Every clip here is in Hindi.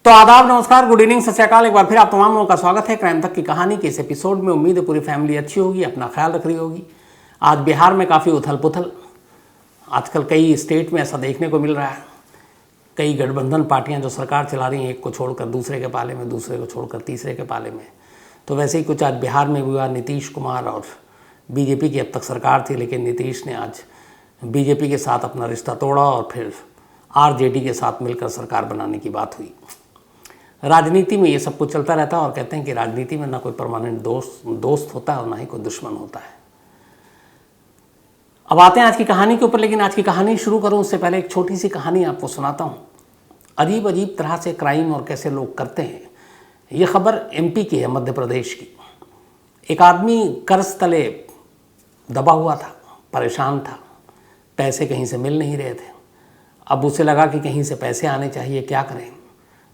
तो आदाब, नमस्कार, गुड इवनिंग, सत श्री अकाल। एक बार फिर आप तमाम लोगों का स्वागत है क्राइम तक की कहानी के इस एपिसोड में। उम्मीद है पूरी फैमिली अच्छी होगी, अपना ख्याल रख रही होगी। आज बिहार में काफ़ी उथल पुथल आजकल कई स्टेट में ऐसा देखने को मिल रहा है। कई गठबंधन पार्टियां जो सरकार चला रही हैं, एक को छोड़कर दूसरे के पाले में, दूसरे को छोड़कर तीसरे के पाले में। तो वैसे ही कुछ आज बिहार में हुआ। नीतीश कुमार और बीजेपी की अब तक सरकार थी, लेकिन नीतीश ने आज बीजेपी के साथ अपना रिश्ता तोड़ा और फिर आरजेडी के साथ मिलकर सरकार बनाने की बात हुई। राजनीति में ये सब कुछ चलता रहता है और कहते हैं कि राजनीति में ना कोई परमानेंट दोस्त होता है और ना ही कोई दुश्मन होता है। अब आते हैं आज की कहानी के ऊपर, लेकिन आज की कहानी शुरू करूं उससे पहले एक छोटी सी कहानी आपको सुनाता हूं। अजीब अजीब तरह से क्राइम और कैसे लोग करते हैं। ये खबर एमपी की है, मध्य प्रदेश की। एक आदमी कर्ज तले दबा हुआ था, परेशान था, पैसे कहीं से मिल नहीं रहे थे। अब उसे लगा कि कहीं से पैसे आने चाहिए, क्या करें।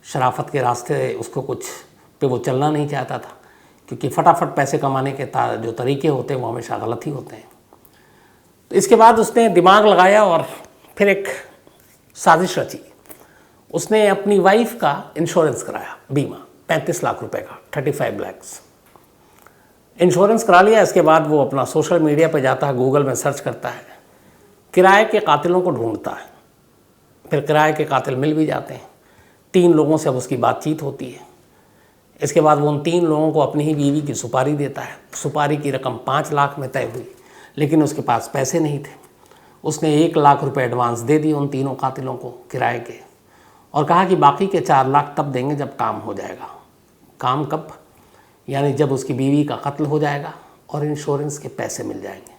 शराफत के रास्ते उसको कुछ पे वो चलना नहीं चाहता था, क्योंकि फटाफट पैसे कमाने के जो तरीके होते हैं वो हमेशा गलत ही होते हैं। तो इसके बाद उसने दिमाग लगाया और फिर एक साजिश रची। उसने अपनी वाइफ का इंश्योरेंस कराया, बीमा 35 लाख रुपए का, 35 लैक्स इंश्योरेंस करा लिया। इसके बाद वो अपना सोशल मीडिया पर जाता है, गूगल में सर्च करता है, किराए के कातिलों को ढूंढता है। फिर किराए के कातिल मिल भी जाते हैं। 3 लोगों से अब उसकी बातचीत होती है। इसके बाद वो उन 3 लोगों को अपनी ही बीवी की सुपारी देता है। सुपारी की रकम 5 लाख में तय हुई, लेकिन उसके पास पैसे नहीं थे। उसने 1 लाख रुपए एडवांस दे दिए उन तीनों कातिलों को किराए के, और कहा कि बाकी के 4 लाख तब देंगे जब काम हो जाएगा। काम कब? यानी जब उसकी बीवी का कत्ल हो जाएगा और इंश्योरेंस के पैसे मिल जाएंगे।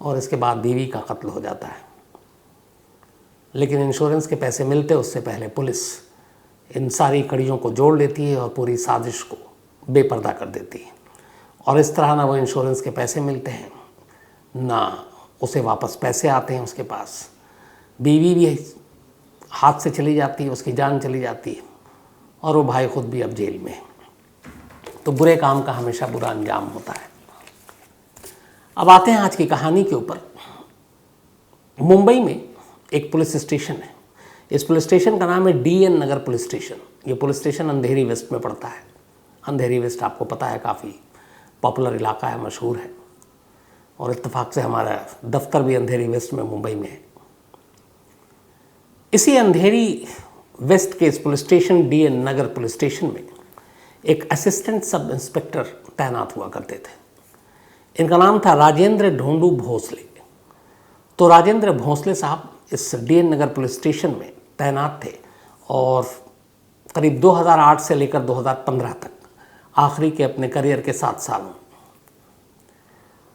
और इसके बाद बीवी का कत्ल हो जाता है, लेकिन इंश्योरेंस के पैसे मिलते उससे पहले पुलिस इन सारी कड़ियों को जोड़ लेती है और पूरी साजिश को बेपर्दा कर देती है। और इस तरह ना वो इंश्योरेंस के पैसे मिलते हैं, ना उसे वापस पैसे आते हैं उसके पास। बीवी भी हाथ से चली जाती है, उसकी जान चली जाती है, और वो भाई खुद भी अब जेल में है। तो बुरे काम का हमेशा बुरा अंजाम होता है। अब आते हैं आज की कहानी के ऊपर। मुंबई में एक पुलिस स्टेशन है। इस पुलिस स्टेशन का नाम है DN नगर पुलिस स्टेशन। ये पुलिस स्टेशन अंधेरी वेस्ट में पड़ता है। अंधेरी वेस्ट आपको पता है, काफ़ी पॉपुलर इलाका है, मशहूर है, और इत्तेफाक से हमारा दफ्तर भी अंधेरी वेस्ट में मुंबई में है। इसी अंधेरी वेस्ट के इस पुलिस स्टेशन DN नगर पुलिस स्टेशन में एक असिस्टेंट सब इंस्पेक्टर तैनात हुआ करते थे। इनका नाम था राजेंद्र ढोंडू भोसले। तो राजेंद्र भोसले साहब इस DN नगर पुलिस स्टेशन में तैनात थे और करीब 2008 से लेकर 2015 तक, आखिरी के अपने करियर के 7 सालों,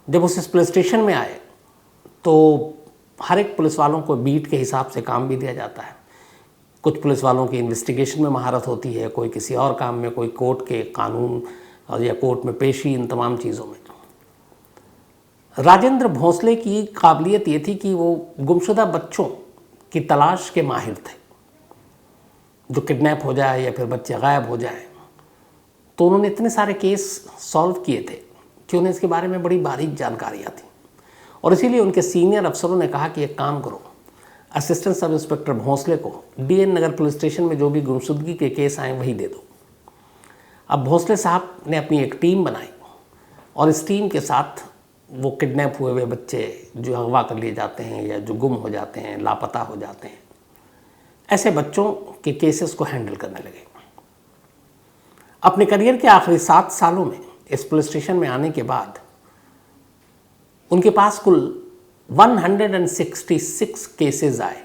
जब उस इस पुलिस स्टेशन में आए तो हर एक पुलिस वालों को बीट के हिसाब से काम भी दिया जाता है। कुछ पुलिस वालों की इन्वेस्टिगेशन में महारत होती है, कोई किसी और काम में, कोई कोर्ट के कानून और या कोर्ट में पेशी, इन तमाम चीज़ों में। राजेंद्र भोसले की काबिलियत ये थी कि वो गुमशुदा बच्चों की तलाश के माहिर थे। जो किडनैप हो जाए या फिर बच्चे गायब हो जाए, तो उन्होंने इतने सारे केस सॉल्व किए थे कि उन्हें इसके बारे में बड़ी बारीक जानकारियाँ थी। और इसीलिए उनके सीनियर अफसरों ने कहा कि एक काम करो, असिस्टेंट सब इंस्पेक्टर भोसले को DN नगर पुलिस स्टेशन में जो भी गुमशुदगी के केस आए वही दे दो। अब भोसले साहब ने अपनी एक टीम बनाई और इस टीम के साथ वो किडनैप हुए हुए बच्चे जो अगवा कर लिए जाते हैं या जो गुम हो जाते हैं, लापता हो जाते हैं, ऐसे बच्चों के केसेस को हैंडल करने लगे। अपने करियर के आखिरी 7 सालों में इस पुलिस स्टेशन में आने के बाद उनके पास कुल 166 केसेस आए,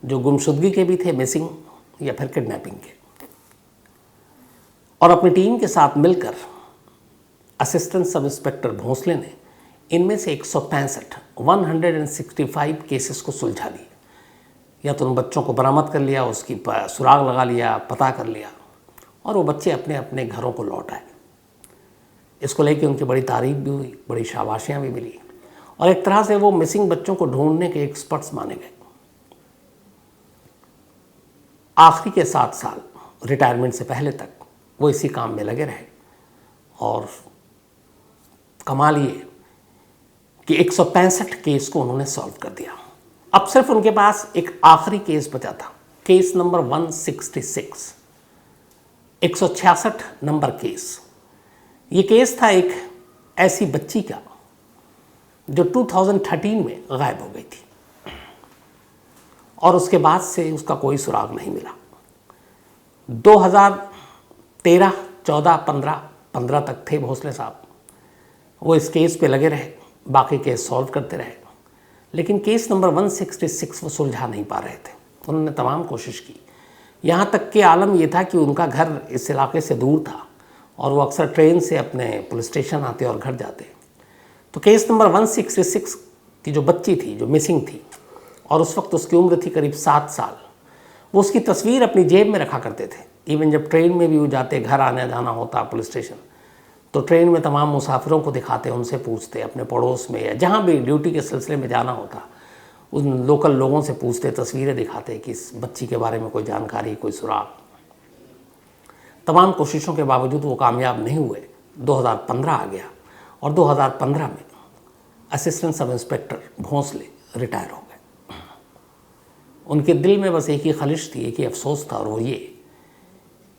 जो गुमशुदगी के भी थे, मिसिंग या फिर किडनैपिंग के। और अपनी टीम के साथ मिलकर असिस्टेंट सब इंस्पेक्टर भोसले ने इनमें से 165 केसेस को सुलझा दिए। या तो उन बच्चों को बरामद कर लिया, उसकी सुराग लगा लिया, पता कर लिया, और वो बच्चे अपने अपने घरों को लौट आए। इसको लेके उनकी बड़ी तारीफ भी हुई, बड़ी शाबाशियाँ भी मिली, और एक तरह से वो मिसिंग बच्चों को ढूंढने के एक्सपर्ट्स माने गए। आखिरी के 7 साल रिटायरमेंट से पहले तक वो इसी काम में लगे रहे और कमाल ये कि 165 केस को उन्होंने सॉल्व कर दिया। अब सिर्फ उनके पास एक आखिरी केस बचा था, केस नंबर 166। 166 number case. ये केस था एक ऐसी बच्ची का जो 2013 में गायब हो गई थी और उसके बाद से उसका कोई सुराग नहीं मिला। 2013, 14, 15 तक थे भोसले साहब, वो इस केस पे लगे रहे, बाकी केस सॉल्व करते रहे, लेकिन केस नंबर 166 वो सुलझा नहीं पा रहे थे। उन्होंने तमाम कोशिश की, यहाँ तक कि आलम ये था कि उनका घर इस इलाके से दूर था और वो अक्सर ट्रेन से अपने पुलिस स्टेशन आते और घर जाते। तो केस नंबर 166 की जो बच्ची थी, जो मिसिंग थी, और उस वक्त उसकी उम्र थी करीब 7 साल, वो उसकी तस्वीर अपनी जेब में रखा करते थे। इवन जब ट्रेन में भी वो जाते, घर आने जाना होता पुलिस स्टेशन, तो ट्रेन में तमाम मुसाफिरों को दिखाते, उनसे पूछते, अपने पड़ोस में या जहाँ भी ड्यूटी के सिलसिले में जाना होता उन लोकल लोगों से पूछते, तस्वीरें दिखाते कि इस बच्ची के बारे में कोई जानकारी, कोई सुराग। तमाम कोशिशों के बावजूद वो कामयाब नहीं हुए। 2015 आ गया और 2015 में assistant sub inspector Bhonsle retire हो गए। उनके दिल में बस एक ही ख्वाहिश थी, एक ही अफसोस था, और वो ये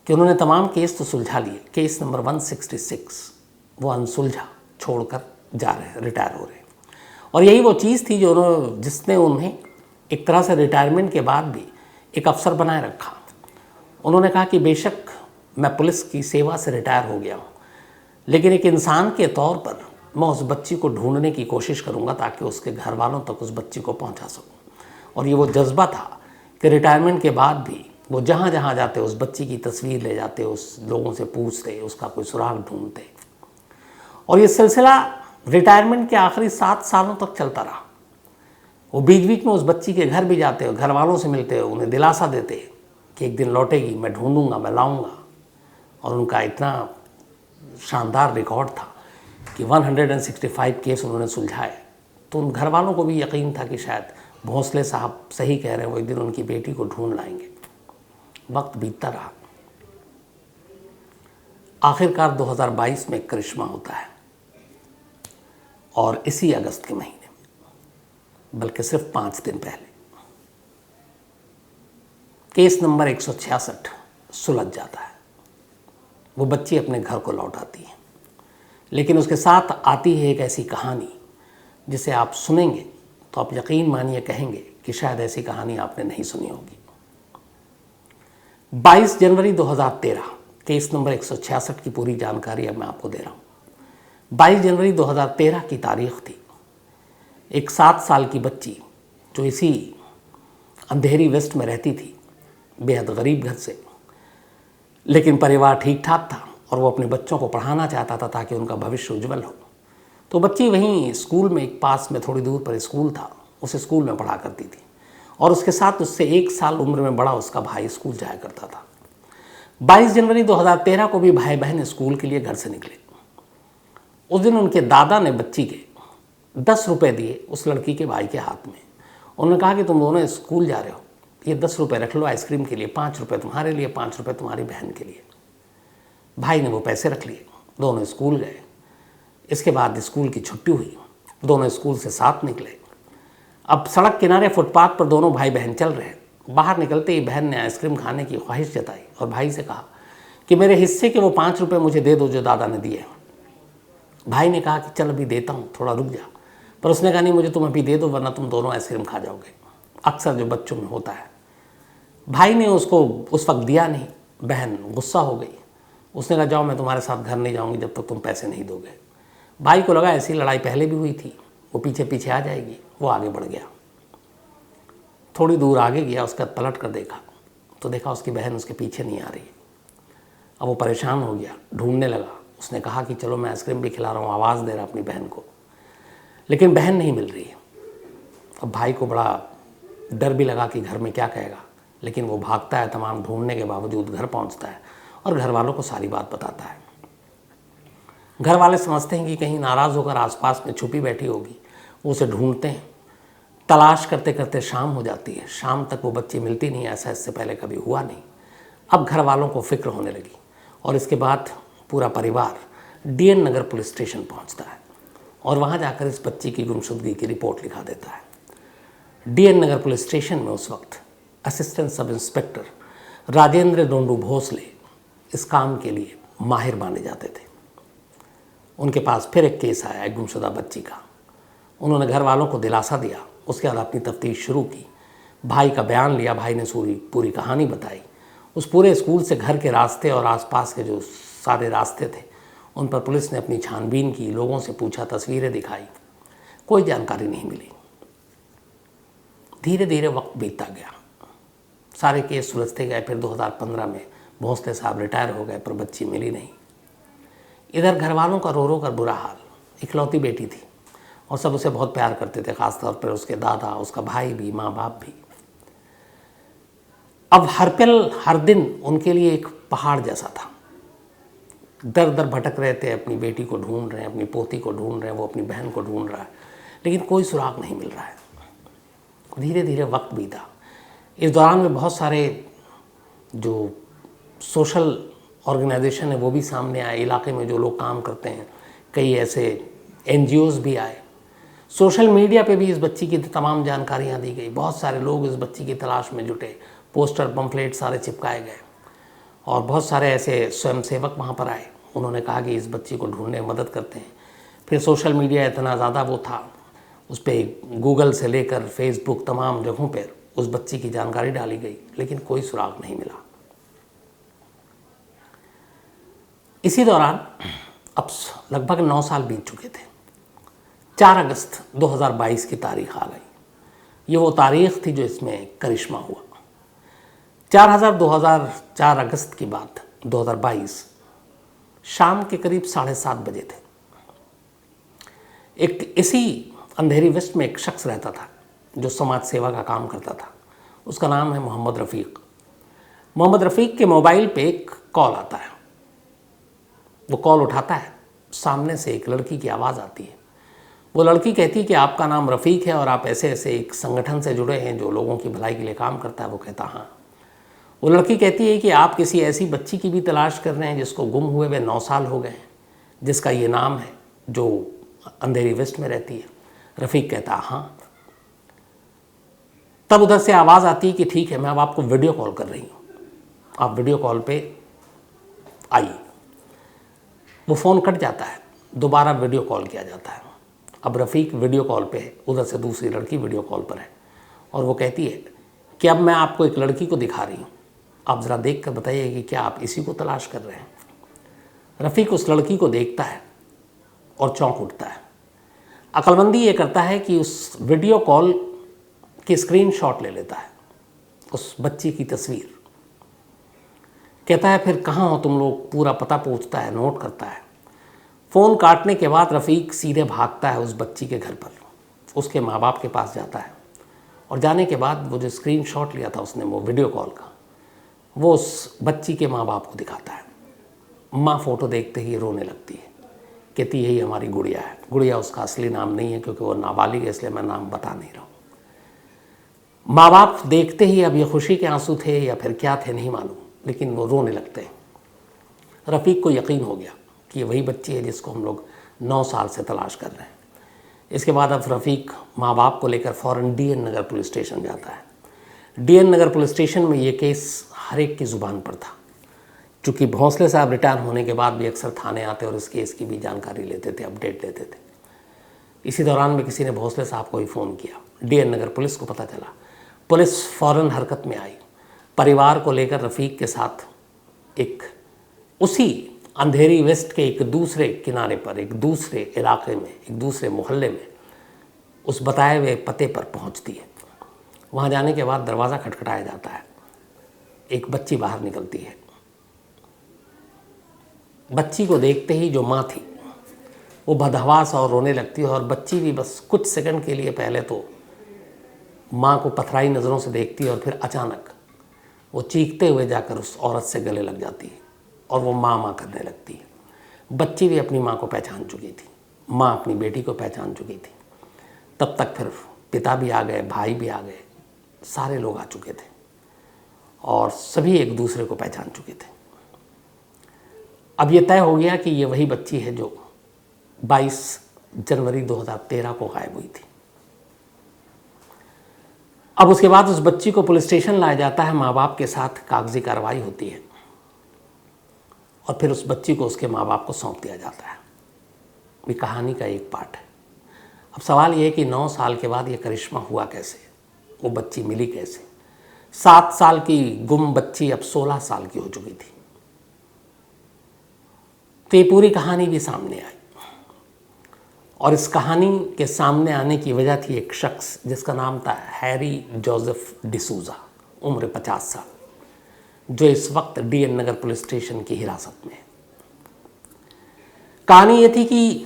कि उन्होंने तमाम केस तो सुलझा लिए, केस नंबर 166 वो अनसुलझा छोड़कर जा रहे हैं, रिटायर हो रहे हैं। और यही वो चीज़ थी जिसने उन्हें एक तरह से रिटायरमेंट के बाद भी एक अफसर बनाए रखा। उन्होंने कहा कि बेशक मैं पुलिस की सेवा से रिटायर हो गया हूँ, लेकिन एक इंसान के तौर पर मैं उस बच्ची को ढूंढने की कोशिश करूँगा ताकि उसके घर वालों तक उस बच्ची को पहुँचा सकूँ। और ये वो जज्बा था कि रिटायरमेंट के बाद भी वो जहाँ जहाँ जाते उस बच्ची की तस्वीर ले जाते, उस लोगों से पूछते, उसका कोई सुराग ढूंढते। और ये सिलसिला रिटायरमेंट के आखिरी 7 सालों तक चलता रहा। वो बीच बीच में उस बच्ची के घर भी जाते, घर वालों से मिलते, उन्हें दिलासा देते कि एक दिन लौटेगी, मैं ढूंढूंगा, मैं लाऊंगा। और उनका इतना शानदार रिकॉर्ड था कि 165 केस उन्होंने सुलझाए। तो उन घर वालों को भी यकीन था कि शायद भोंसले साहब सही कह रहे हैं, वो एक दिन उनकी बेटी को ढूंढ लाएंगे। वक्त बीतता रहा। आखिरकार 2022 में करिश्मा होता है, और इसी अगस्त के महीने में, बल्कि सिर्फ 5 दिन पहले, केस नंबर 166 सुलझ जाता है। वो बच्ची अपने घर को लौट आती है, लेकिन उसके साथ आती है एक ऐसी कहानी जिसे आप सुनेंगे तो आप यकीन मानिए कहेंगे कि शायद ऐसी कहानी आपने नहीं सुनी होगी। 22 जनवरी 2013, केस नंबर 166 की पूरी जानकारी अब मैं आपको दे रहा हूँ। 22 जनवरी 2013 की तारीख थी। एक 7 साल की बच्ची जो इसी अंधेरी वेस्ट में रहती थी, बेहद गरीब घर से, लेकिन परिवार ठीक ठाक था और वो अपने बच्चों को पढ़ाना चाहता था ताकि उनका भविष्य उज्जवल हो। तो बच्ची वहीं स्कूल में, एक पास में थोड़ी दूर पर स्कूल था, उस स्कूल में पढ़ा करती थी, और उसके साथ उससे 1 साल उम्र में बड़ा उसका भाई स्कूल जाया करता था। 22 जनवरी 2013 को भी भाई बहन स्कूल के लिए घर से निकले। उस दिन उनके दादा ने बच्ची के 10 रुपये दिए उस लड़की के भाई के हाथ में। उन्होंने कहा कि तुम दोनों स्कूल जा रहे हो, ये 10 रुपये रख लो आइसक्रीम के लिए, 5 रुपये तुम्हारे लिए, 5 रुपये तुम्हारी बहन के लिए। भाई ने वो पैसे रख लिए, दोनों स्कूल गए। इसके बाद स्कूल की छुट्टी हुई, दोनों स्कूल से साथ निकले। अब सड़क किनारे फुटपाथ पर दोनों भाई बहन चल रहे हैं। बाहर निकलते ही बहन ने आइसक्रीम खाने की ख्वाहिश जताई और भाई से कहा कि मेरे हिस्से के वो 5 रुपये मुझे दे दो जो दादा ने दिए। भाई ने कहा कि चल अभी देता हूँ, थोड़ा रुक जा। पर उसने कहा नहीं, मुझे तुम अभी दे दो वरना तुम दोनों आइसक्रीम खा जाओगे। अक्सर जो बच्चों में होता है। भाई ने उसको उस वक्त दिया नहीं। बहन गुस्सा हो गई। उसने कहा जाओ, मैं तुम्हारे साथ घर नहीं जाऊँगी जब तक तुम पैसे नहीं दोगे। भाई को लगा ऐसी लड़ाई पहले भी हुई थी, वो पीछे पीछे आ जाएगी। वो आगे बढ़ गया, थोड़ी दूर आगे गया, उसका पलट कर देखा तो देखा उसकी बहन उसके पीछे नहीं आ रही। अब वो परेशान हो गया, ढूंढने लगा। उसने कहा कि चलो मैं आइसक्रीम भी खिला रहा हूँ, आवाज़ दे रहा अपनी बहन को, लेकिन बहन नहीं मिल रही। अब भाई को बड़ा डर भी लगा कि घर में क्या कहेगा, लेकिन वो भागता है, तमाम ढूंढने के बावजूद घर पहुँचता है और घर वालों को सारी बात बताता है। घर वाले समझते हैं कि कहीं नाराज़ होकर आसपास में छुपी बैठी होगी। वो उसे ढूंढते हैं, तलाश करते करते शाम हो जाती है। शाम तक वो बच्ची मिलती नहीं, ऐसा इससे पहले कभी हुआ नहीं। अब घर वालों को फिक्र होने लगी और इसके बाद पूरा परिवार डीएन नगर पुलिस स्टेशन पहुंचता है और वहां जाकर इस बच्ची की गुमशुदगी की रिपोर्ट लिखा देता है। डीएन नगर पुलिस स्टेशन में उस वक्त assistant sub inspector Rajendra डोंडू Bhosle इस काम के लिए माहिर माने जाते थे। उनके पास फिर एक केस आया एक गुमशुदा बच्ची का। उन्होंने घर वालों को दिलासा दिया, उसके बाद अपनी तफ्तीश शुरू की, भाई का बयान लिया, भाई ने पूरी कहानी बताई। उस पूरे स्कूल से घर के रास्ते और आसपास के जो सारे रास्ते थे उन पर पुलिस ने अपनी छानबीन की, लोगों से पूछा, तस्वीरें दिखाई, कोई जानकारी नहीं मिली। धीरे धीरे वक्त बीतता गया, सारे केस सुलझते गए। फिर 2015 में भोंसले साहब रिटायर हो गए, पर बच्ची मिली नहीं। इधर घर वालों का रो रो कर बुरा हाल, इकलौती बेटी थी और सब उसे बहुत प्यार करते थे, खासतौर पर उसके दादा, उसका भाई भी, माँ बाप भी। अब हर पल हर दिन उनके लिए एक पहाड़ जैसा था। दर दर भटक रहे थे, अपनी बेटी को ढूंढ रहे हैं, अपनी पोती को ढूंढ रहे हैं, वो अपनी बहन को ढूंढ रहा है, लेकिन कोई सुराग नहीं मिल रहा है। धीरे धीरे वक्त बीता। इस दौरान में बहुत सारे जो सोशल ऑर्गेनाइजेशन है वो भी सामने आए, इलाके में जो लोग काम करते हैं, कई ऐसे NGOs भी आए। सोशल मीडिया पे भी इस बच्ची की तमाम जानकारियाँ दी गई, बहुत सारे लोग इस बच्ची की तलाश में जुटे, पोस्टर पंफलेट सारे चिपकाए गए और बहुत सारे ऐसे स्वयंसेवक वहाँ पर आए। उन्होंने कहा कि इस बच्ची को ढूंढने में मदद करते हैं। फिर सोशल मीडिया इतना ज़्यादा वो था, उस पर गूगल से लेकर फेसबुक तमाम जगहों पर उस बच्ची की जानकारी डाली गई, लेकिन कोई सुराग नहीं मिला। इसी दौरान अब लगभग 9 साल बीत चुके थे। 4 अगस्त 2022 की तारीख आ गई। ये वो तारीख थी जो इसमें करिश्मा हुआ। 4 अगस्त की बात, 2022 शाम के करीब 7:30 बजे थे। एक इसी अंधेरी वेस्ट में एक शख्स रहता था जो समाज सेवा का काम करता था। उसका नाम है मोहम्मद रफ़ीक। मोहम्मद रफ़ीक के मोबाइल पे एक कॉल आता है। वो कॉल उठाता है, सामने से एक लड़की की आवाज़ आती है। वो लड़की कहती है कि आपका नाम रफ़ीक है और आप ऐसे ऐसे एक संगठन से जुड़े हैं जो लोगों की भलाई के लिए काम करता है। वो कहता हाँ। वो लड़की कहती है कि आप किसी ऐसी बच्ची की भी तलाश कर रहे हैं जिसको गुम हुए हुए 9 साल हो गए हैं, जिसका ये नाम है, जो अंधेरी वेस्ट में रहती है। रफ़ीक कहता हाँ। तब उधर से आवाज़ आती है कि ठीक है, मैं अब आपको वीडियो कॉल कर रही हूँ, आप वीडियो कॉल पे आइए। वो फ़ोन कट जाता है, दोबारा वीडियो कॉल किया जाता है। अब रफ़ीक वीडियो कॉल पे है, उधर से दूसरी लड़की वीडियो कॉल पर है और वो कहती है कि अब मैं आपको एक लड़की को दिखा रही हूँ, आप ज़रा देख कर बताइए कि क्या आप इसी को तलाश कर रहे हैं। रफ़ीक उस लड़की को देखता है और चौंक उठता है। अक्लमंदी ये करता है कि उस वीडियो कॉल की स्क्रीनशॉट ले लेता है, उस बच्ची की तस्वीर। कहता है फिर कहाँ हो तुम लोग, पूरा पता पूछता है, नोट करता है। फ़ोन काटने के बाद रफ़ीक सीधे भागता है उस बच्ची के घर पर, उसके माँ बाप के पास जाता है और जाने के बाद वो जो स्क्रीनशॉट लिया था उसने, वो वीडियो कॉल का, वो उस बच्ची के माँ बाप को दिखाता है। माँ फ़ोटो देखते ही रोने लगती है, कहती यही हमारी गुड़िया है। गुड़िया उसका असली नाम नहीं है क्योंकि वो नाबालिग है, इसलिए मैं नाम बता नहीं रहा हूँ। माँ बाप देखते ही, अब ये खुशी के आंसू थे या फिर क्या थे नहीं मालूम, लेकिन वो रोने लगते हैं। रफ़ीक को यकीन हो गया कि ये वही बच्ची है जिसको हम लोग 9 साल से तलाश कर रहे हैं। इसके बाद अब रफ़ीक माँ बाप को लेकर फ़ौरन DN नगर पुलिस स्टेशन जाता है। DN नगर पुलिस स्टेशन में ये केस हर एक की ज़ुबान पर था, चूँकि भोंसले साहब रिटायर होने के बाद भी अक्सर थाने आते और इस केस की भी जानकारी लेते थे, अपडेट लेते थे। इसी दौरान में किसी ने भोंसले साहब को ही फ़ोन किया, DN नगर पुलिस को पता चला। पुलिस फ़ौरन हरकत में आई, परिवार को लेकर रफ़ीक के साथ एक उसी अंधेरी वेस्ट के एक दूसरे किनारे पर, एक दूसरे इलाके में, एक दूसरे मोहल्ले में उस बताए हुए पते पर पहुंचती है। वहां जाने के बाद दरवाज़ा खटखटाया जाता है, एक बच्ची बाहर निकलती है। बच्ची को देखते ही जो माँ थी वो बदहवास और रोने लगती है और बच्ची भी बस कुछ सेकंड के लिए पहले तो माँ को पथराई नज़रों से देखती है और फिर अचानक वो चीखते हुए जाकर उस औरत से गले लग जाती है और वो माँ माँ करने लगती है। बच्ची भी अपनी माँ को पहचान चुकी थी, माँ अपनी बेटी को पहचान चुकी थी। तब तक फिर पिता भी आ गए, भाई भी आ गए, सारे लोग आ चुके थे और सभी एक दूसरे को पहचान चुके थे। अब ये तय हो गया कि ये वही बच्ची है जो 22 जनवरी 2013 को गायब हुई थी। अब उसके बाद उस बच्ची को पुलिस स्टेशन लाया जाता है, माँ बाप के साथ कागजी कार्रवाई होती है। और फिर उस बच्ची को उसके माँ बाप को सौंप दिया जाता है। ये कहानी का एक पार्ट है। अब सवाल ये है कि 9 साल के बाद ये करिश्मा हुआ कैसे, वो बच्ची मिली कैसे। 7 साल की गुम बच्ची अब 16 साल की हो चुकी थी। तो ये पूरी कहानी भी सामने आई, और इस कहानी के सामने आने की वजह थी एक शख्स जिसका नाम था हैरी जोसेफ डिसूजा, उम्र 50 साल, जो इस वक्त डीएन नगर पुलिस स्टेशन की हिरासत में है। कहानी ये थी कि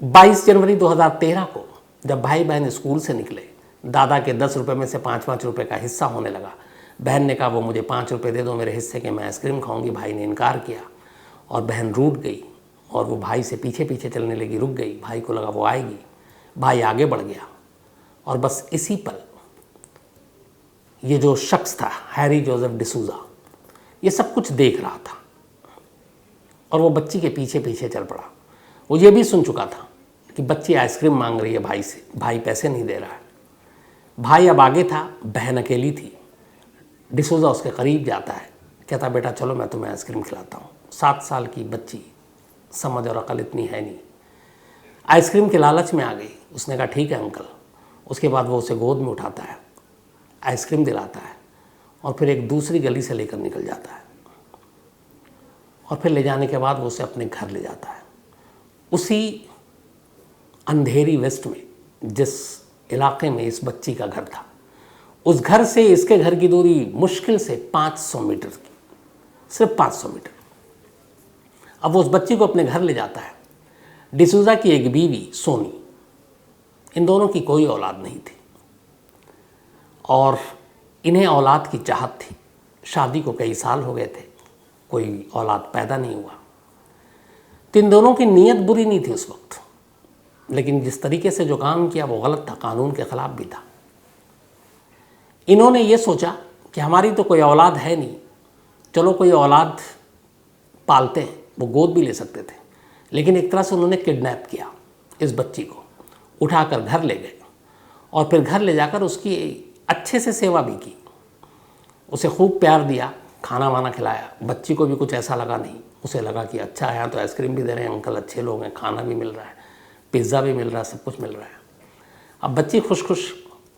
22 जनवरी 2013 को जब भाई बहन स्कूल से निकले, दादा के 10 रुपये में से 5-5 रुपये का हिस्सा होने लगा। बहन ने कहा वो मुझे 5 रुपये दे दो मेरे हिस्से के, मैं आइसक्रीम खाऊंगी। भाई ने इनकार किया और बहन रूठ गई और वो भाई से पीछे पीछे चलने लगी, रुक गई। भाई को लगा वो आएगी, भाई आगे बढ़ गया और बस इसी पल ये जो शख्स था हैरी जोसेफ डिसूजा, ये सब कुछ देख रहा था और वो बच्ची के पीछे पीछे चल पड़ा। वो ये भी सुन चुका था कि बच्ची आइसक्रीम मांग रही है भाई से, भाई पैसे नहीं दे रहा है। भाई अब आगे था, बहन अकेली थी। डिसूजा उसके करीब जाता है, कहता बेटा चलो मैं तुम्हें आइसक्रीम खिलाता हूँ। 7 साल की बच्ची, समझ और अकल इतनी है नहीं, आइसक्रीम के लालच में आ गई। उसने कहा ठीक है अंकल। उसके बाद वो उसे गोद में उठाता है, आइसक्रीम दिलाता है और फिर एक दूसरी गली से लेकर निकल जाता है और फिर ले जाने के बाद वो उसे अपने घर ले जाता है। उसी अंधेरी वेस्ट में जिस इलाके में इस बच्ची का घर था, उस घर से इसके घर की दूरी मुश्किल से 500 मीटर की, सिर्फ 500 मीटर। अब वो उस बच्ची को अपने घर ले जाता है। डिसूजा की एक बीवी सोनी, इन दोनों की कोई औलाद नहीं थी और इन्हें औलाद की चाहत थी। शादी को कई साल हो गए थे, कोई औलाद पैदा नहीं हुआ। तो इन दोनों की नीयत बुरी नहीं थी उस वक्त, लेकिन जिस तरीके से जो काम किया वो गलत था, कानून के खिलाफ भी था। इन्होंने ये सोचा कि हमारी तो कोई औलाद है नहीं, चलो कोई औलाद पालते हैं। वो गोद भी ले सकते थे, लेकिन एक तरह से उन्होंने किडनैप किया इस बच्ची को, उठाकर घर ले गए और फिर घर ले जाकर उसकी अच्छे से सेवा भी की। उसे खूब प्यार दिया, खाना वाना खिलाया। बच्ची को भी कुछ ऐसा लगा नहीं, उसे लगा कि अच्छा है तो आइसक्रीम भी दे रहे हैं अंकल, अच्छे लोग हैं, खाना भी मिल रहा है, पिज़्ज़ा भी मिल रहा है, सब कुछ मिल रहा है। अब बच्ची खुश खुश,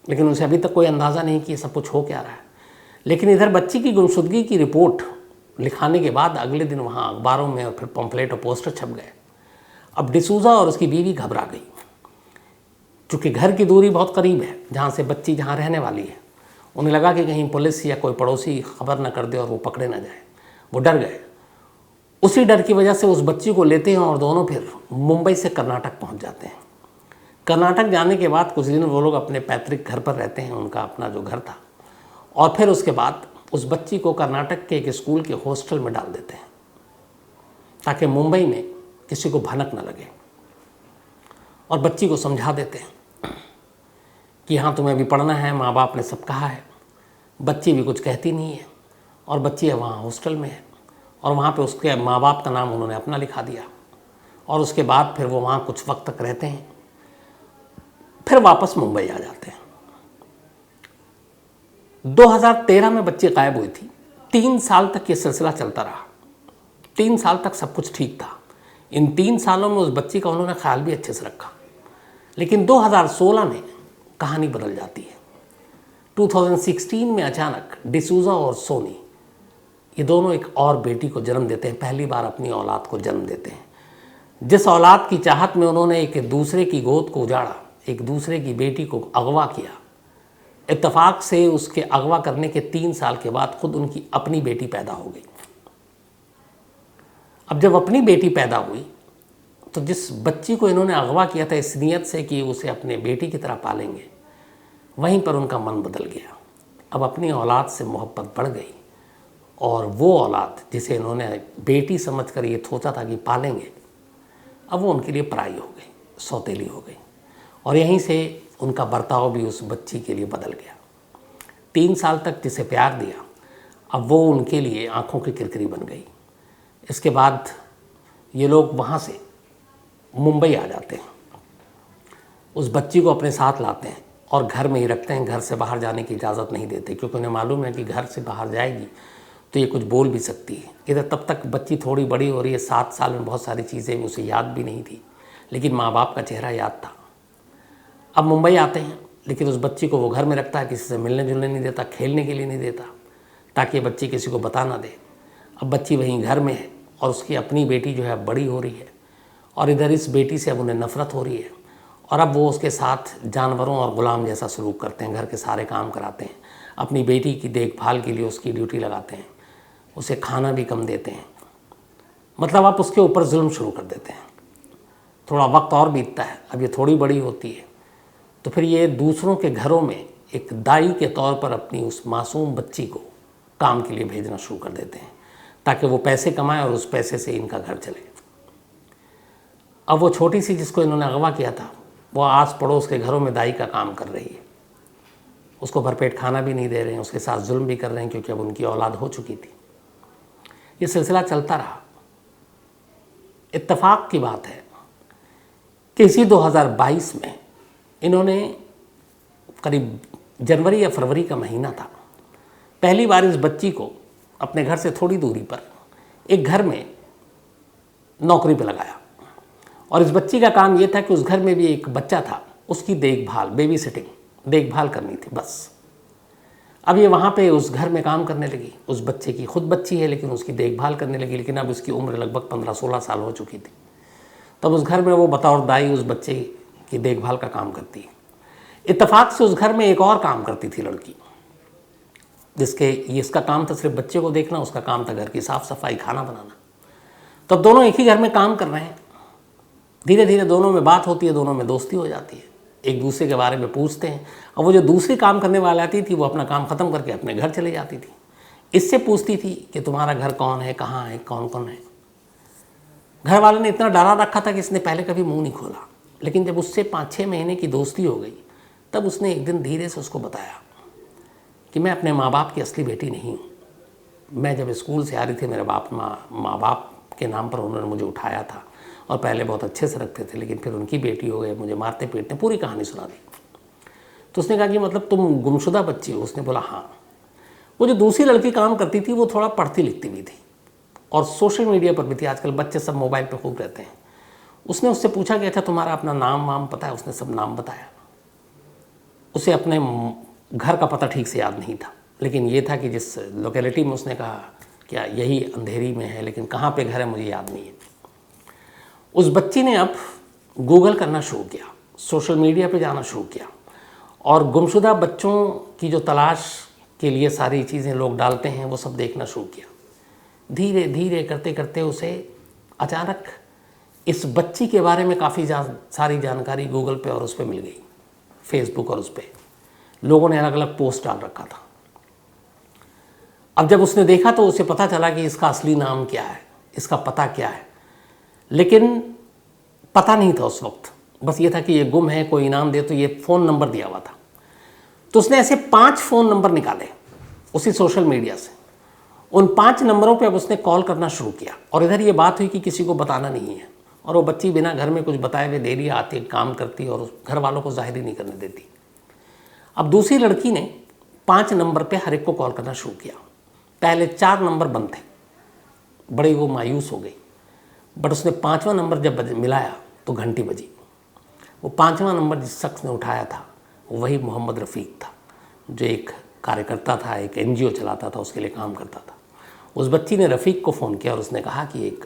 लेकिन उसे अभी तक कोई अंदाज़ा नहीं कि सब कुछ हो क्या रहा है। लेकिन इधर बच्ची की गुमशुदगी की रिपोर्ट लिखाने के बाद अगले दिन वहाँ अखबारों में और फिर पम्फलेट और पोस्टर छप गए। अब डिसूजा और उसकी बीवी घबरा गई, चूँकि घर की दूरी बहुत करीब है जहाँ से बच्ची जहाँ रहने वाली है। उन्हें लगा कि कहीं पुलिस या कोई पड़ोसी खबर न कर दे और वो पकड़े ना जाए। वो डर गए। उसी डर की वजह से उस बच्ची को लेते हैं और दोनों फिर मुंबई से कर्नाटक पहुँच जाते हैं। कर्नाटक जाने के बाद कुछ दिन वो लोग अपने पैतृक घर पर रहते हैं, उनका अपना जो घर था, और फिर उसके बाद उस बच्ची को कर्नाटक के एक स्कूल के हॉस्टल में डाल देते हैं ताकि मुंबई में किसी को भनक न लगे, और बच्ची को समझा देते हैं कि हाँ तुम्हें अभी पढ़ना है, माँ बाप ने सब कहा है। बच्ची भी कुछ कहती नहीं है और बच्ची है वहाँ हॉस्टल में है और वहाँ पे उसके माँ बाप का नाम उन्होंने अपना लिखा दिया। और उसके बाद फिर वो वहाँ कुछ वक्त तक रहते हैं, फिर वापस मुंबई आ जाते हैं। 2013 में बच्ची गायब हुई थी। 3 साल तक ये सिलसिला चलता रहा। 3 साल तक सब कुछ ठीक था। इन 3 सालों में उस बच्ची का उन्होंने ख्याल भी अच्छे से रखा। लेकिन 2016 में कहानी बदल जाती है। 2016 में अचानक डिसूजा और सोनी, ये दोनों एक और बेटी को जन्म देते हैं। पहली बार अपनी औलाद को जन्म देते हैं। जिस औलाद की चाहत में उन्होंने एक दूसरे की गोद को उजाड़ा, एक दूसरे की बेटी को अगवा किया, इत्तेफाक से उसके अगवा करने के 3 साल के बाद खुद उनकी अपनी बेटी पैदा हो गई। अब जब अपनी बेटी पैदा हुई तो जिस बच्ची को इन्होंने अगवा किया था इस नीयत से कि उसे अपने बेटी की तरह पालेंगे, वहीं पर उनका मन बदल गया। अब अपनी औलाद से मोहब्बत बढ़ गई और वो औलाद जिसे इन्होंने बेटी समझकर ये सोचा था कि पालेंगे, अब वो उनके लिए पराई हो गई, सौतेली हो गई। और यहीं से उनका बर्ताव भी उस बच्ची के लिए बदल गया। 3 साल तक जिसे प्यार दिया, अब वो उनके लिए आंखों की किरकिरी बन गई। इसके बाद ये लोग वहाँ से मुंबई आ जाते हैं, उस बच्ची को अपने साथ लाते हैं और घर में ही रखते हैं। घर से बाहर जाने की इजाज़त नहीं देते, क्योंकि उन्हें मालूम है कि घर से बाहर जाएगी तो ये कुछ बोल भी सकती है। इधर तब तक बच्ची थोड़ी बड़ी हो रही है, 7 साल में बहुत सारी चीज़ें उसे याद भी नहीं थी, लेकिन माँ बाप का चेहरा याद था। अब मुंबई आते हैं, लेकिन उस बच्ची को वो घर में रखता है, किसी से मिलने जुलने नहीं देता, खेलने के लिए नहीं देता, ताकि ये बच्ची किसी को बता ना दे। अब बच्ची वहीं घर में है और उसकी अपनी बेटी जो है बड़ी हो रही है, और इधर इस बेटी से अब उन्हें नफ़रत हो रही है, और अब वो उसके साथ जानवरों और ग़ुलाम जैसा सलूक करते हैं, घर के सारे काम कराते हैं, अपनी बेटी की देखभाल के लिए उसकी ड्यूटी लगाते हैं, उसे खाना भी कम देते हैं, मतलब आप उसके ऊपर जुल्म शुरू कर देते हैं। थोड़ा वक्त और बीतता है, अब ये थोड़ी बड़ी होती है, तो फिर ये दूसरों के घरों में एक दाई के तौर पर अपनी उस मासूम बच्ची को काम के लिए भेजना शुरू कर देते हैं, ताकि वो पैसे कमाएं और उस पैसे से इनका घर चले। अब वो छोटी सी जिसको इन्होंने अगवा किया था, वो आस पड़ोस के घरों में दाई का काम कर रही है, उसको भरपेट खाना भी नहीं दे रहे हैं, उसके साथ जुल्म भी कर रहे हैं, क्योंकि अब उनकी औलाद हो चुकी थी। ये सिलसिला चलता रहा। इत्तेफाक की बात है कि इसी 2022 में इन्होंने, करीब जनवरी या फरवरी का महीना था, पहली बार इस बच्ची को अपने घर से थोड़ी दूरी पर एक घर में नौकरी पे लगाया, और इस बच्ची का काम ये था कि उस घर में भी एक बच्चा था, उसकी देखभाल, बेबी सिटिंग, देखभाल करनी थी बस। अब ये वहाँ पे उस घर में काम करने लगी। उस बच्चे की खुद बच्ची है, लेकिन उसकी देखभाल करने लगी, लेकिन अब उसकी उम्र लगभग 15-16 साल हो चुकी थी। तब उस घर में वो बतौर दाई उस बच्चे की देखभाल का काम करती है। इत्तेफाक से उस घर में एक और काम करती थी लड़की, इसका काम था सिर्फ बच्चे को देखना, उसका काम था घर की साफ़ सफाई, खाना बनाना। तब दोनों एक ही घर में काम कर रहे हैं। धीरे धीरे दोनों में बात होती है, दोनों में दोस्ती हो जाती है, एक दूसरे के बारे में पूछते हैं। और वो जो दूसरी काम करने वाली आती थी, वो अपना काम ख़त्म करके अपने घर चले जाती थी। इससे पूछती थी कि तुम्हारा घर कौन है, कहाँ है, कौन कौन है। घर वाले ने इतना डरा रखा था कि इसने पहले कभी मुंह नहीं खोला, लेकिन जब उससे 5-6 महीने की दोस्ती हो गई, तब उसने एक दिन धीरे से उसको बताया कि मैं अपने माँ बाप की असली बेटी नहीं हूँ। मैं जब स्कूल से आ रही थी, मेरे माँ बाप के नाम पर उन्होंने मुझे उठाया था, और पहले बहुत अच्छे से रखते थे, लेकिन फिर उनकी बेटी हो गई, मुझे मारते पीटते, पूरी कहानी सुना दी। तो उसने कहा कि मतलब तुम गुमशुदा बच्ची हो? उसने बोला हाँ। वो जो दूसरी लड़की काम करती थी, वो थोड़ा पढ़ती लिखती भी थी और सोशल मीडिया पर भी थी। आजकल बच्चे सब मोबाइल पे खूब रहते हैं। उसने उससे पूछा कि अच्छा तुम्हारा अपना नाम वाम पता है? उसने सब नाम बताया। उसे अपने घर का पता ठीक से याद नहीं था, लेकिन ये था कि जिस लोकेलिटी में उसने कहा क्या यही अंधेरी में है, लेकिन कहाँ पे घर है मुझे याद नहीं है। उस बच्ची ने अब गूगल करना शुरू किया, सोशल मीडिया पे जाना शुरू किया, और गुमशुदा बच्चों की जो तलाश के लिए सारी चीज़ें लोग डालते हैं वो सब देखना शुरू किया। धीरे धीरे करते करते उसे अचानक इस बच्ची के बारे में काफ़ी सारी जानकारी गूगल पे और उस पर मिल गई, फेसबुक और उस पर लोगों ने अलग अलग पोस्ट डाल रखा था। अब जब उसने देखा तो उसे पता चला कि इसका असली नाम क्या है, इसका पता क्या है, लेकिन पता नहीं था उस वक्त। बस ये था कि ये गुम है, कोई इनाम दे, तो ये फ़ोन नंबर दिया हुआ था। तो उसने ऐसे 5 फ़ोन नंबर निकाले उसी सोशल मीडिया से। उन 5 नंबरों पे अब उसने कॉल करना शुरू किया, और इधर ये बात हुई कि किसी को बताना नहीं है, और वो बच्ची बिना घर में कुछ बताए हुए देरी आती, काम करती और घर वालों को जाहिर ही नहीं करने देती। अब दूसरी लड़की ने 5 नंबर पे हर एक को कॉल करना शुरू किया। पहले 4 नंबर बंद थे, बड़ी वो मायूस हो गई, बट उसने 5वां नंबर जब मिलाया तो घंटी बजी। वो 5वां नंबर जिस शख्स ने उठाया था वही मोहम्मद रफ़ीक था, जो एक कार्यकर्ता था, एक NGO चलाता था, उसके लिए काम करता था। उस बच्ची ने रफ़ीक को फ़ोन किया और उसने कहा कि एक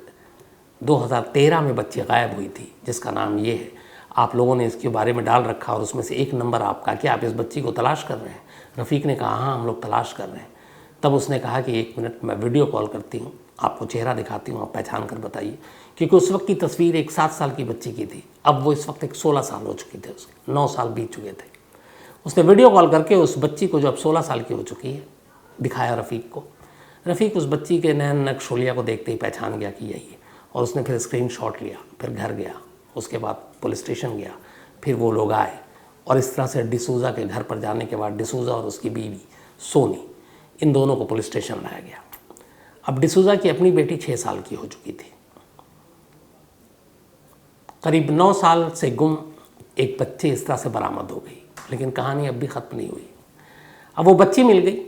2013 में बच्ची गायब हुई थी जिसका नाम ये है, आप लोगों ने इसके बारे में डाल रखा और उसमें से एक नंबर आपका, क्या आप इस बच्ची को तलाश कर रहे हैं? रफ़ीक ने कहा हाँ हम लोग तलाश कर रहे हैं। तब उसने कहा कि 1 मिनट मैं वीडियो कॉल करती हूँ, आपको चेहरा दिखाती हूँ, आप पहचान कर बताइए, क्योंकि उस वक्त की तस्वीर एक 7 साल की बच्ची की थी। अब वो इस वक्त एक 16 साल हो चुकी थे, उसके 9 साल बीत चुके थे। उसने वीडियो कॉल करके उस बच्ची को, जो अब 16 साल की हो चुकी है, दिखाया रफ़ीक को। रफ़ीक उस बच्ची के नैन नक्शोलिया को देखते ही पहचान गया कि यही है, और उसने फिर स्क्रीनशॉट लिया, फिर घर गया, उसके बाद पुलिस स्टेशन गया, फिर वो लोग आए, और इस तरह से डिसूज़ा के घर पर जाने के बाद डिसूज़ा और उसकी बीवी सोनी, इन दोनों को पुलिस स्टेशन लाया गया। अब डिसूज़ा की अपनी बेटी 6 साल की हो चुकी थी। करीब 9 साल से गुम एक बच्ची इस तरह से बरामद हो गई, लेकिन कहानी अब भी ख़त्म नहीं हुई। अब वो बच्ची मिल गई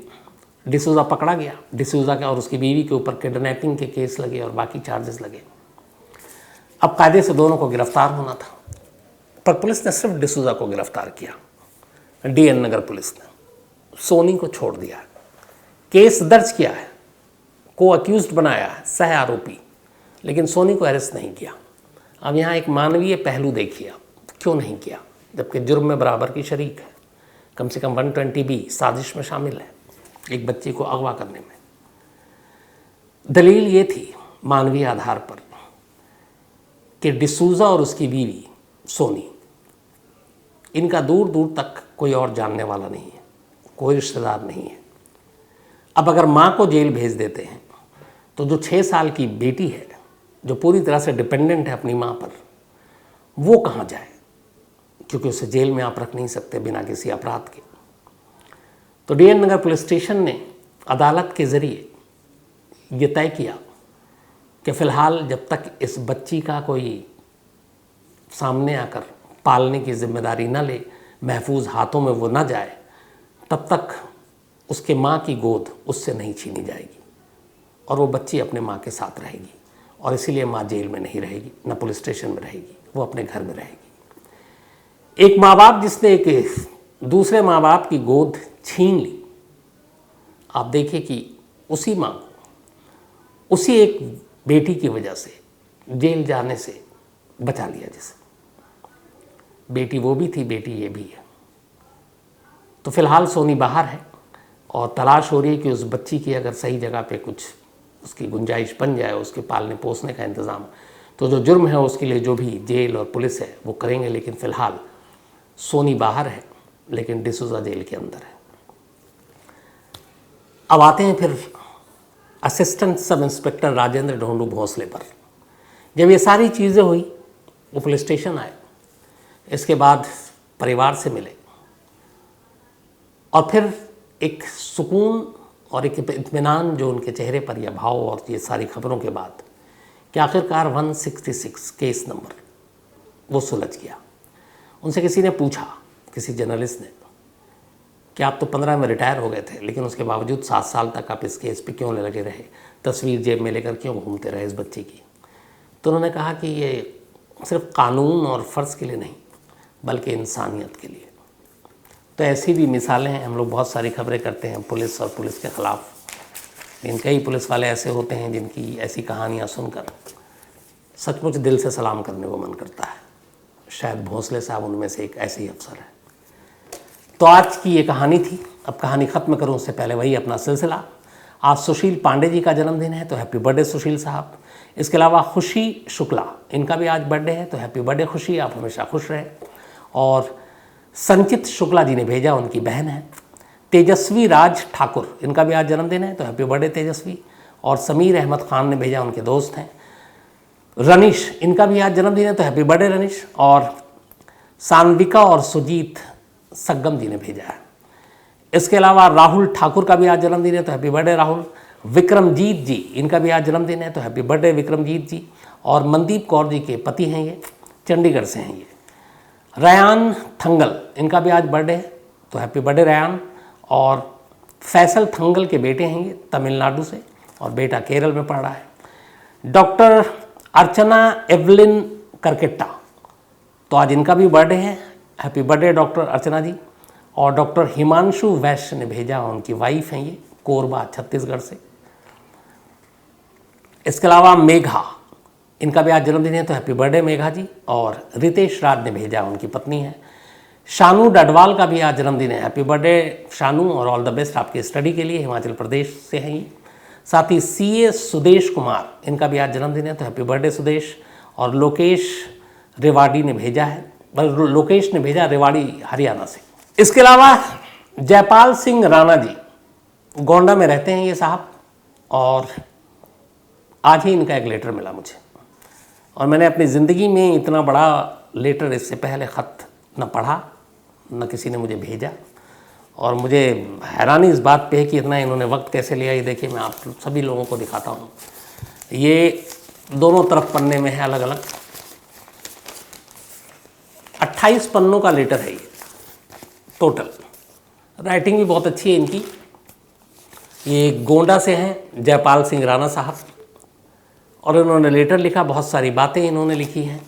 डिसूजा पकड़ा गया। डिसूजा के और उसकी बीवी के ऊपर किडनैपिंग के केस लगे और बाकी चार्जेस लगे। अब कायदे से दोनों को गिरफ्तार होना था, पर पुलिस ने सिर्फ डिसूजा को गिरफ्तार किया, डीएन नगर पुलिस ने। सोनी को छोड़ दिया, केस दर्ज किया है, को अक्यूज्ड बनाया है, सह आरोपी, लेकिन सोनी को अरेस्ट नहीं किया। अब यहाँ एक मानवीय पहलू देखिए आप, क्यों नहीं किया, जबकि जुर्म में बराबर की शरीक है, कम से कम 120B साजिश में शामिल है, एक बच्ची को अगवा करने में। दलील ये थी मानवीय आधार पर कि डिसूजा और उसकी बीवी सोनी, इनका दूर दूर तक कोई और जानने वाला नहीं है, कोई रिश्तेदार नहीं है। अब अगर माँ को जेल भेज देते हैं तो जो 6 साल की बेटी है, जो पूरी तरह से डिपेंडेंट है अपनी माँ पर, वो कहाँ जाए, क्योंकि उसे जेल में आप रख नहीं सकते बिना किसी अपराध के। तो डीएन नगर पुलिस स्टेशन ने अदालत के ज़रिए ये तय किया कि फ़िलहाल जब तक इस बच्ची का कोई सामने आकर पालने की जिम्मेदारी न ले, महफूज हाथों में वो न जाए, तब तक उसके माँ की गोद उससे नहीं छीनी जाएगी और वो बच्ची अपने माँ के साथ रहेगी। और इसीलिए माँ जेल में नहीं रहेगी, न पुलिस स्टेशन में रहेगी, वो अपने घर में रहेगी। एक माँ बाप जिसने एक दूसरे माँ बाप की गोद छीन ली, आप देखिए कि उसी माँ को, उसी एक बेटी की वजह से जेल जाने से बचा लिया। जिसे बेटी वो भी थी, बेटी ये भी है। तो फिलहाल सोनी बाहर है और तलाश हो रही है कि उस बच्ची की अगर सही जगह पे कुछ उसकी गुंजाइश बन जाए, उसके पालने पोसने का इंतज़ाम, तो जो जुर्म है उसके लिए जो भी जेल और पुलिस है वो करेंगे। लेकिन फ़िलहाल सोनी बाहर है, लेकिन डिसूजा जेल के अंदर है। अब आते हैं फिर assistant sub inspector Rajendra Dhondu Bhonsle पर। जब ये सारी चीज़ें हुई, वो पुलिस स्टेशन आए, इसके बाद परिवार से मिले और फिर एक सुकून और एक इत्मीनान जो उनके चेहरे पर या भाव और ये सारी खबरों के बाद कि आखिरकार 166 केस नंबर वो सुलझ गया। उनसे किसी ने पूछा, किसी जर्नलिस्ट ने, कि आप तो 15 में रिटायर हो गए थे, लेकिन उसके बावजूद 7 साल तक आप इस केस पे क्यों लगे रहे, तस्वीर जेब में लेकर क्यों घूमते रहे इस बच्ची की। तो उन्होंने कहा कि ये सिर्फ कानून और फ़र्ज़ के लिए नहीं, बल्कि इंसानियत के लिए। तो ऐसी भी मिसालें हैं। हम लोग बहुत सारी खबरें करते हैं पुलिस और पुलिस के ख़िलाफ़, लेकिन कई पुलिस वाले ऐसे होते हैं जिनकी ऐसी कहानियाँ सुनकर सचमुच दिल से सलाम करने को मन करता है। शायद भोंसले साहब उनमें से एक ऐसे ही अफसर है। तो आज की ये कहानी थी। अब कहानी ख़त्म करूँ उससे पहले वही अपना सिलसिला। आज सुशील पांडे जी का जन्मदिन है, तो हैप्पी बर्थडे सुशील साहब। इसके अलावा खुशी शुक्ला, इनका भी आज बर्थडे है, तो हैप्पी बर्थडे खुशी, आप हमेशा खुश रहें। और संचित शुक्ला जी ने भेजा, उनकी बहन है। तेजस्वी राज ठाकुर, इनका भी आज जन्मदिन है, तो हैप्पी बर्थडे तेजस्वी। और समीर अहमद ख़ान ने भेजा, उनके दोस्त हैं। रनीश, इनका भी आज जन्मदिन है, तो हैप्पी बर्थडे रनीश। और सान्विका और सुजीत सग्गम जी ने भेजा है। इसके अलावा राहुल ठाकुर का भी आज जन्मदिन है, तो हैप्पी बर्थडे राहुल। विक्रमजीत जी, इनका भी आज जन्मदिन है, तो हैप्पी बर्थडे विक्रमजीत जी। और मनदीप कौर जी के पति हैं, ये चंडीगढ़ से हैं ये। रयान थंगल, इनका भी आज बर्थडे है, तो हैप्पी बर्थडे रयान। और फैसल थंगल के बेटे हैं ये, तमिलनाडु से, और बेटा केरल में पढ़ रहा है। डॉक्टर अर्चना एवलिन करकेट्टा, तो आज इनका भी बर्थडे है, हैप्पी बर्थडे डॉक्टर अर्चना जी। और डॉक्टर हिमांशु वैश्य ने भेजा, उनकी वाइफ हैं ये, कोरबा छत्तीसगढ़ से। इसके अलावा मेघा, इनका भी आज जन्मदिन है, तो हैप्पी बर्थडे मेघा जी। और रितेश राज ने भेजा, उनकी पत्नी है। शानू डडवाल का भी आज जन्मदिन है, हैप्पी बर्थडे शानू, और ऑल द बेस्ट आपकी स्टडी के लिए। हिमाचल प्रदेश से हैं ये। साथ ही CA सुदेश कुमार, इनका भी आज जन्मदिन है, तो हैप्पी बर्थडे सुदेश। और लोकेश रेवाड़ी ने भेजा है, लोकेश ने भेजा रेवाड़ी हरियाणा से। इसके अलावा जयपाल सिंह राणा जी, गोंडा में रहते हैं ये साहब, और आज ही इनका एक लेटर मिला मुझे। और मैंने अपनी ज़िंदगी में इतना बड़ा लेटर इससे पहले ख़त न पढ़ा, न किसी ने मुझे भेजा। और मुझे हैरानी इस बात पे है कि इतना इन्होंने वक्त कैसे लिया। ये देखिए, मैं आप सभी लोगों को दिखाता हूँ। ये दोनों तरफ पन्ने में है अलग अलग, 28 पन्नों का लेटर है ये टोटल। राइटिंग भी बहुत अच्छी है इनकी। ये गोंडा से हैं जयपाल सिंह राणा साहब, और इन्होंने लेटर लिखा, बहुत सारी बातें इन्होंने लिखी हैं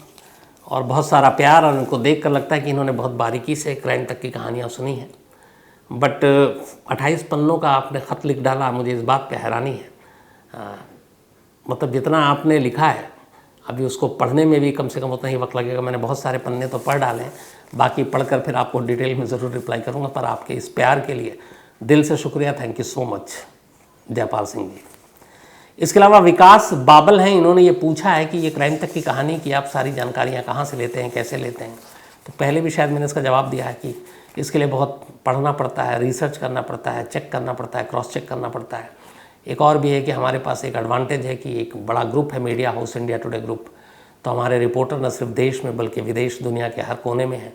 और बहुत सारा प्यार, और उनको देख कर लगता है कि इन्होंने बहुत बारीकी से क्राइम तक की कहानियाँ सुनी हैं। बट 28 पन्नों का आपने ख़त लिख डाला, मुझे इस बात पे हैरानी है। मतलब जितना आपने लिखा है अभी उसको पढ़ने में भी कम से कम उतना ही वक्त लगेगा। मैंने बहुत सारे पन्ने तो पढ़ डाले हैं, बाकी पढ़कर फिर आपको डिटेल में ज़रूर रिप्लाई करूँगा। पर आपके इस प्यार के लिए दिल से शुक्रिया, thank you so much Jaipal Singh ji. इसके अलावा विकास बाबल हैं, इन्होंने ये पूछा है कि ये क्राइम तक की कहानी की आप सारी जानकारियाँ कहाँ से लेते हैं, कैसे लेते हैं। तो पहले भी शायद मैंने इसका जवाब दिया है कि इसके लिए बहुत पढ़ना पड़ता है, रिसर्च करना पड़ता है, चेक करना पड़ता है, क्रॉस चेक करना पड़ता है। एक और भी है कि हमारे पास एक एडवांटेज है कि एक बड़ा ग्रुप है, media house India today group. तो हमारे रिपोर्टर न सिर्फ देश में बल्कि विदेश दुनिया के हर कोने में हैं,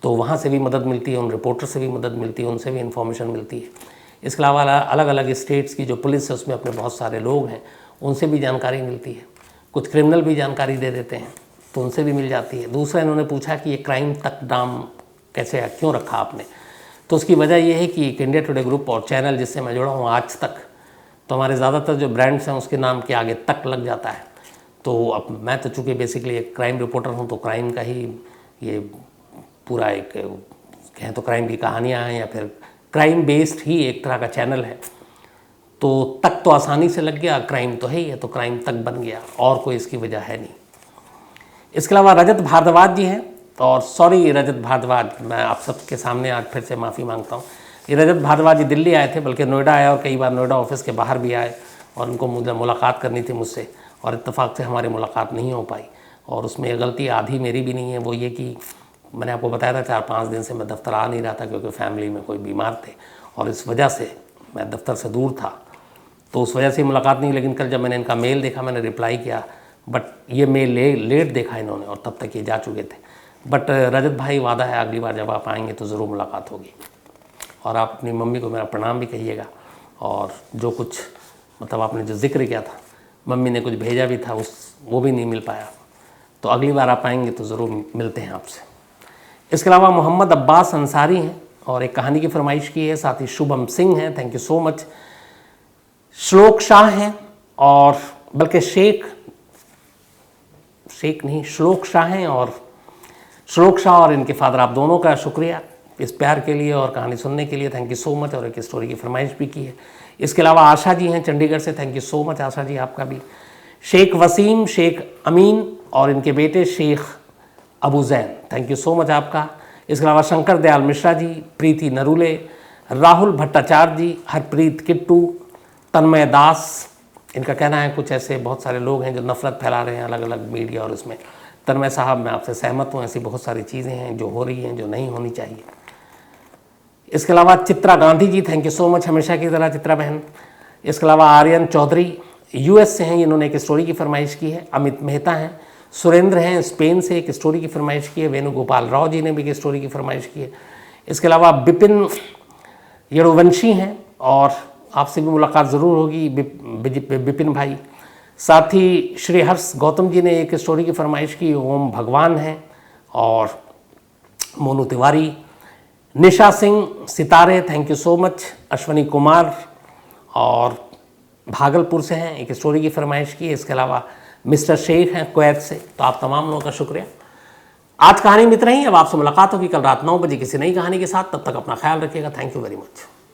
तो वहाँ से भी मदद मिलती है, उन रिपोर्टर से भी मदद मिलती है, उनसे भी इन्फॉर्मेशन मिलती है। इसके अलावा अलग अलग स्टेट्स की जो पुलिस है उसमें अपने बहुत सारे लोग हैं, उनसे भी जानकारी मिलती है। कुछ क्रिमिनल भी जानकारी दे देते हैं तो उनसे भी मिल जाती है। दूसरा इन्होंने पूछा कि ये क्राइम तक नाम कैसे क्यों रखा आपने, तो उसकी वजह ये है कि एक इंडिया टुडे ग्रुप और चैनल जिससे मैं जुड़ा हूँ आज तक, तो हमारे ज़्यादातर जो ब्रांड्स हैं उसके नाम के आगे तक लग जाता है। तो अब मैं तो चूँकि बेसिकली एक क्राइम रिपोर्टर हूँ, तो क्राइम का ही ये पूरा एक कहें तो क्राइम की कहानियाँ हैं या फिर क्राइम बेस्ड ही एक तरह का चैनल है। तो तक तो आसानी से लग गया, क्राइम तो है ही है, तो क्राइम तक बन गया, और कोई इसकी वजह है नहीं। इसके अलावा रजत भारद्वाज जी हैं, और सॉरी रजत भारद्वाज, मैं आप सबके सामने आज फिर से माफ़ी मांगता हूँ। ये रजत भारद्वाज जी दिल्ली आए थे, बल्कि नोएडा आए, और कई बार नोएडा ऑफिस के बाहर भी आए, और उनको मुझे मुलाकात करनी थी मुझसे, और इत्तेफाक से हमारी मुलाकात नहीं हो पाई। और उसमें ये गलती आधी मेरी भी नहीं है, वो ये कि मैंने आपको बताया था 4-5 दिन से मैं दफ्तर आ नहीं रहा था, क्योंकि फैमिली में कोई बीमार थे, और इस वजह से मैं दफ्तर से दूर था, तो उस वजह से मुलाकात नहीं। लेकिन कल जब मैंने इनका मेल देखा, मैंने रिप्लाई किया, बट ये मेल लेट देखा इन्होंने, और तब तक ये जा चुके थे। बट रजत भाई, वादा है अगली बार जब आप आएंगे तो ज़रूर मुलाकात होगी, और आप अपनी मम्मी को मेरा प्रणाम भी कहिएगा। और जो कुछ मतलब आपने जो जिक्र किया था, मम्मी ने कुछ भेजा भी था, वो भी नहीं मिल पाया, तो अगली बार आप आएंगे तो ज़रूर मिलते हैं आपसे। इसके अलावा मोहम्मद अब्बास अंसारी हैं, और एक कहानी की फरमाइश की है, साथ ही शुभम सिंह हैं, थैंक यू सो मच। श्लोक शाह हैं, और बल्कि शेख नहीं श्लोक शाह हैं, और श्लोक शाह और इनके फादर, आप दोनों का शुक्रिया इस प्यार के लिए और कहानी सुनने के लिए, थैंक यू सो मच। और एक स्टोरी की फरमाइश भी की है। इसके अलावा आशा जी हैं चंडीगढ़ से, thank you so much Asha ji, आपका भी। शेख वसीम, शेख अमीन और इनके बेटे Sheikh Abu Zain, thank you so much आपका। इसके अलावा शंकर दयाल मिश्रा जी, प्रीति नरूले, राहुल भट्टाचार्य जी, हरप्रीत किट्टू, तन्मय दास, इनका कहना है कुछ ऐसे बहुत सारे लोग हैं जो नफरत फैला रहे हैं अलग अलग मीडिया और उसमें। तन्मय साहब, मैं आपसे सहमत हूँ, ऐसी बहुत सारी चीज़ें हैं जो हो रही हैं जो नहीं होनी चाहिए। इसके अलावा Chitra Gandhi ji, thank you so much हमेशा की तरह चित्रा बहन। इसके अलावा आर्यन चौधरी यूएस से हैं, इन्होंने एक स्टोरी की फरमाइश की है। अमित मेहता हैं, सुरेंद्र हैं स्पेन से, एक स्टोरी की फरमाइश की है। वेणुगोपाल राव जी ने भी एक स्टोरी की फरमाइश की है। इसके अलावा बिपिन यदुवंशी हैं, और आपसे भी मुलाकात ज़रूर होगी बिपिन भाई। साथ ही श्री हर्ष गौतम जी ने एक स्टोरी की फरमाइश की, ओम भगवान हैं, और मोनू तिवारी, निशा सिंह सितारे, thank you so much. Ashwani Kumar और भागलपुर से हैं, एक स्टोरी की फरमाइश की है। इसके अलावा मिस्टर शेख हैं कुवैत से। तो आप तमाम लोगों का शुक्रिया। आज कहानी में इतना ही, अब आपसे मुलाकात होगी कल रात 9 बजे किसी नई कहानी के साथ। तब तक अपना ख्याल रखिएगा, थैंक यू वेरी मच।